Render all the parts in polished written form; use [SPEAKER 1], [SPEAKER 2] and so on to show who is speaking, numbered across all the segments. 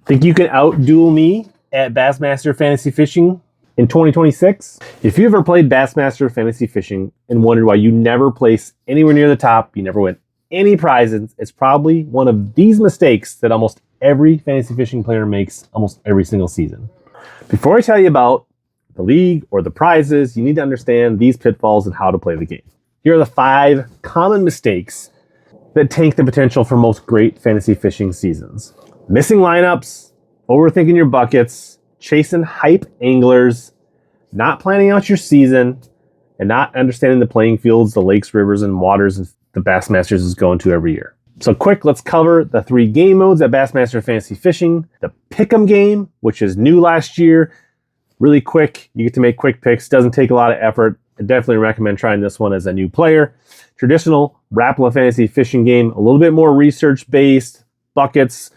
[SPEAKER 1] Think you can outduel me at Bassmaster Fantasy Fishing in 2026? If you ever played Bassmaster Fantasy Fishing and wondered why you never place anywhere near the top, you never win any prizes, it's probably one of these mistakes that almost every fantasy fishing player makes almost every single season. Before I tell you about the league or the prizes, you need to understand these pitfalls and how to play the game. Here are the 5 common mistakes that tank the potential for most great fantasy fishing seasons. Missing lineups, overthinking your buckets, chasing hype anglers, not planning out your season, and not understanding the playing fields, the lakes, rivers, and waters the Bassmasters is going to every year. So quick, let's cover the 3 game modes at Bassmaster Fantasy Fishing. The Pick'em game, which is new last year. Really quick, you get to make quick picks, doesn't take a lot of effort. I definitely recommend trying this one as a new player. Traditional Rapala Fantasy Fishing game, a little bit more research-based, buckets,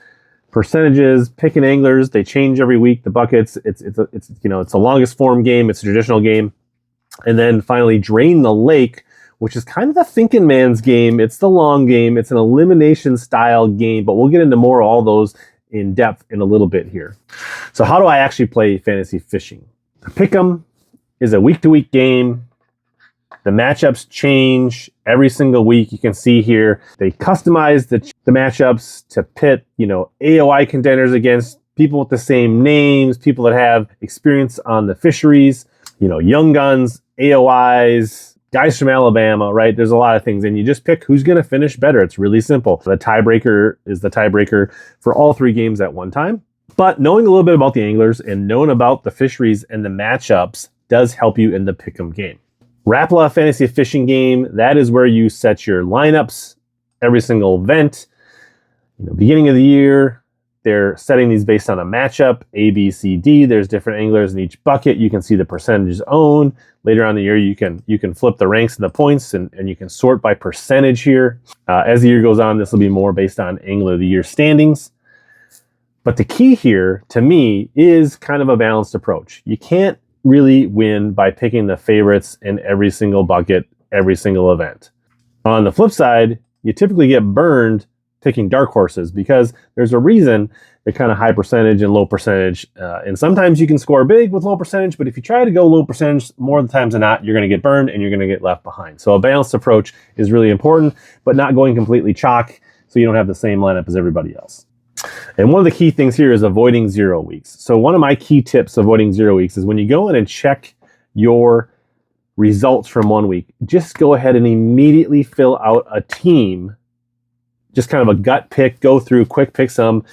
[SPEAKER 1] percentages, picking anglers. They change every week. The buckets. It's the longest form game. It's a traditional game. And then finally, Drain the Lake, which is kind of the thinking man's game. It's the long game. It's an elimination style game, but we'll get into more of all those in depth in a little bit here. So how do I actually play fantasy fishing? Pick'em is a week-to-week game. The matchups change every single week. You can see here, they customize the matchups to pit, AOI contenders against people with the same names, people that have experience on the fisheries, young guns, AOIs, guys from Alabama, right? There's a lot of things, and you just pick who's going to finish better. It's really simple. The tiebreaker is the tiebreaker for all 3 games at one time. But knowing a little bit about the anglers and knowing about the fisheries and the matchups does help you in the pick'em game. Rapala Fantasy Fishing game, that is where you set your lineups every single event. Beginning of the year, they're setting these based on a matchup, A, B, C, D. There's different anglers in each bucket. You can see the percentages owned. Later on in the year, you can flip the ranks and the points, and you can sort by percentage here. As the year goes on, this will be more based on Angler of the Year standings. But the key here, to me, is kind of a balanced approach. You can't really win by picking the favorites in every single bucket, every single event. On the flip side, you typically get burned picking dark horses because there's a reason they're kind of high percentage and low percentage. And sometimes you can score big with low percentage, but if you try to go low percentage, more of the times than not, you're going to get burned and you're going to get left behind. So a balanced approach is really important, but not going completely chalk so you don't have the same lineup as everybody else. And one of the key things here is avoiding 0 weeks. So one of my key tips avoiding 0 weeks is when you go in and check your results from 1 week, just go ahead and immediately fill out a team. Just kind of a gut pick, go through, quick pick some,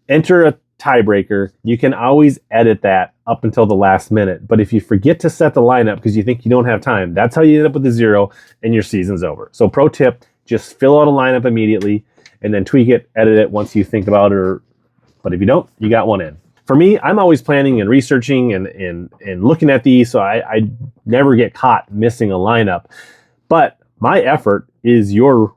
[SPEAKER 1] enter a tiebreaker. You can always edit that up until the last minute. But if you forget to set the lineup because you think you don't have time, that's how you end up with a 0 and your season's over. So pro tip, just fill out a lineup immediately and then tweak it, edit it once you think about it. But if you don't, you got one in. For me, I'm always planning and researching and looking at these, so I never get caught missing a lineup. But my effort is your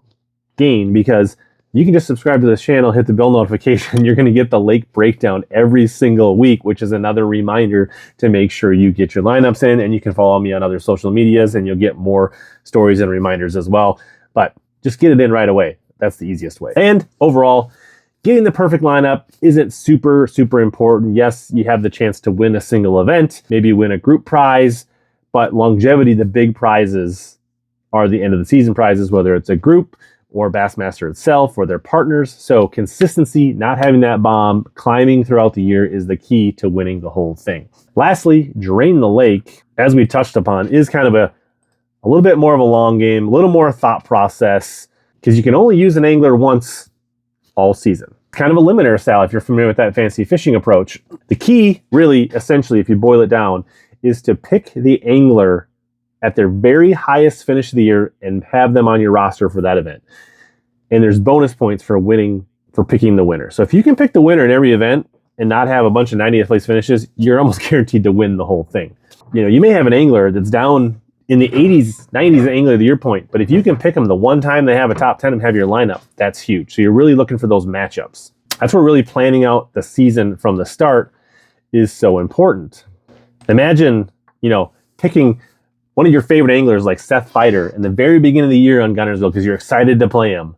[SPEAKER 1] gain because you can just subscribe to this channel, hit the bell notification. You're going to get the lake breakdown every single week, which is another reminder to make sure you get your lineups in, and you can follow me on other social medias and you'll get more stories and reminders as well. But just get it in right away. That's the easiest way. And overall, getting the perfect lineup isn't super, super important. Yes, you have the chance to win a single event, maybe win a group prize, but longevity, the big prizes are the end of the season prizes, whether it's a group or Bassmaster itself or their partners. So consistency, not having that bomb, climbing throughout the year is the key to winning the whole thing. Lastly, Drain the Lake, as we touched upon, is kind of a little bit more of a long game, a little more thought process, because you can only use an angler once all season. Kind of a limiter style if you're familiar with that fantasy fishing approach. The key, really, essentially, if you boil it down, is to pick the angler at their very highest finish of the year and have them on your roster for that event. And there's bonus points for picking the winner. So if you can pick the winner in every event and not have a bunch of 90th place finishes, you're almost guaranteed to win the whole thing. You may have an angler that's down in the 80s, 90s Angler of the Year point, but if you can pick them the one time they have a top 10 and have your lineup, that's huge. So you're really looking for those matchups. That's where really planning out the season from the start is so important. Imagine, picking one of your favorite anglers like Seth Feider in the very beginning of the year on Gunnersville because you're excited to play him.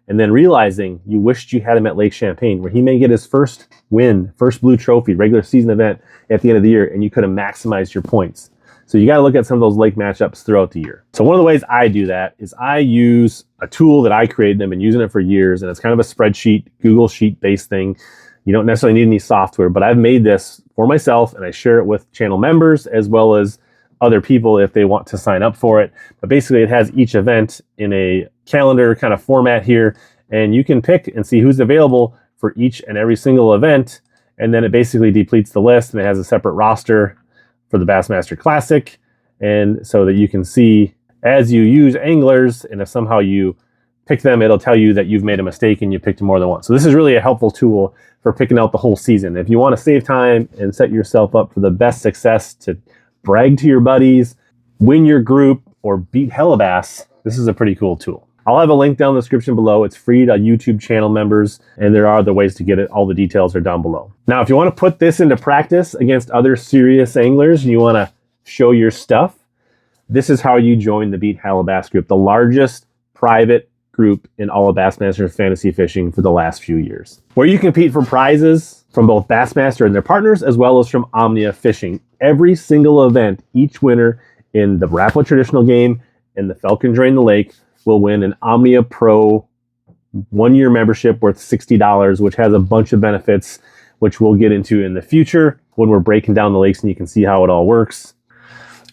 [SPEAKER 1] and then realizing you wished you had him at Lake Champlain, where he may get his first win, first blue trophy, regular season event at the end of the year, and you could have maximized your points. So you got to look at some of those lake matchups throughout the year. So one of the ways I do that is I use a tool that I created. I've been using it for years, and it's kind of a spreadsheet, Google Sheet based thing. You don't necessarily need any software, but I've made this for myself, and I share it with channel members as well as other people if they want to sign up for it. But basically it has each event in a calendar kind of format here, and you can pick and see who's available for each and every single event. And then it basically depletes the list, and it has a separate roster for the Bassmaster Classic. And so that you can see as you use anglers, and if somehow you pick them, it'll tell you that you've made a mistake and you picked more than one. So this is really a helpful tool for picking out the whole season. If you want to save time and set yourself up for the best success to brag to your buddies, win your group, or beat HellaBass, this is a pretty cool tool. I'll have a link down in the description below. It's free to YouTube channel members, and there are other ways to get it. All the details are down below. Now, if you want to put this into practice against other serious anglers and you want to show your stuff, this is how you join the Beat HellaBass group, the largest private group in all of Bassmaster Fantasy Fishing for the last few years, where you compete for prizes from both Bassmaster and their partners, as well as from Omnia Fishing. Every single event, each winner in the Rapala traditional game and the Falcon Drain the Lake will win an Omnia Pro 1-year membership worth $60, which has a bunch of benefits, which we'll get into in the future when we're breaking down the lakes and you can see how it all works.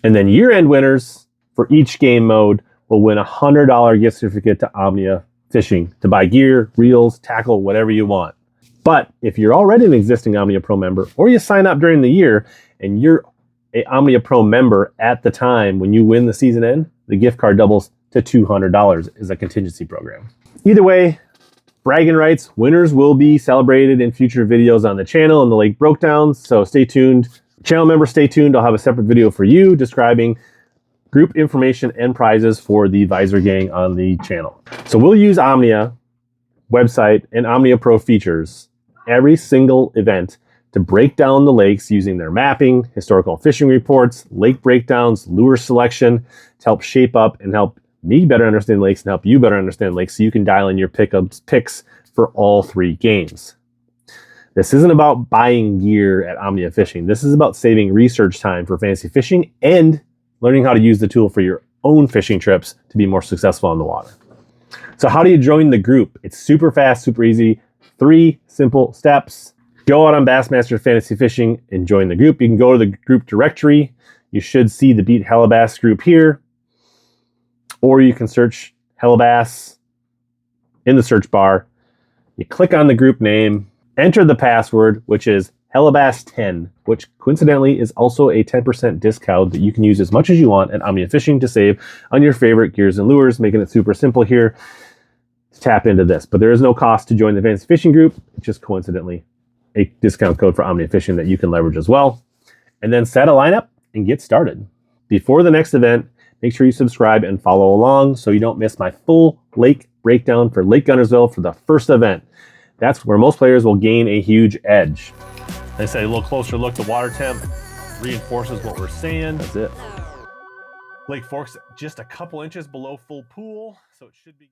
[SPEAKER 1] And then year-end winners for each game mode will win a $100 gift certificate to Omnia Fishing to buy gear, reels, tackle, whatever you want. But if you're already an existing Omnia Pro member, or you sign up during the year and you're a Omnia Pro member at the time when you win the season end, the gift card doubles to $200 as a contingency program. Either way, bragging rights, winners will be celebrated in future videos on the channel and the lake breakdowns, so stay tuned. Channel members, stay tuned. I'll have a separate video for you describing group information and prizes for the Visor Gang on the channel. So we'll use Omnia website and Omnia Pro features every single event to break down the lakes using their mapping, historical fishing reports, lake breakdowns, lure selection to help shape up and help me better understand lakes and help you better understand lakes so you can dial in your picks for all 3 games. This isn't about buying gear at Omnia Fishing. This is about saving research time for fantasy fishing and learning how to use the tool for your own fishing trips to be more successful on the water. So how do you join the group? It's super fast, super easy. 3 simple steps. Go out on Bassmaster Fantasy Fishing and join the group. You can go to the group directory. You should see the Beat HellaBass group here. Or you can search HellaBass in the search bar. You click on the group name, enter the password, which is HellaBass10, which coincidentally is also a 10% discount that you can use as much as you want at Omnia Fishing to save on your favorite gears and lures, making it super simple here to tap into this. But there is no cost to join the Fantasy Fishing group. It's just coincidentally a discount code for Omnia Fishing that you can leverage as well. And then set a lineup and get started. Before the next event, make sure you subscribe and follow along so you don't miss my full lake breakdown for Lake Guntersville for the first event. That's where most players will gain a huge edge. They say a little closer look, the water temp reinforces what we're saying. That's it. Lake Fork's just a couple inches below full pool, so it should be...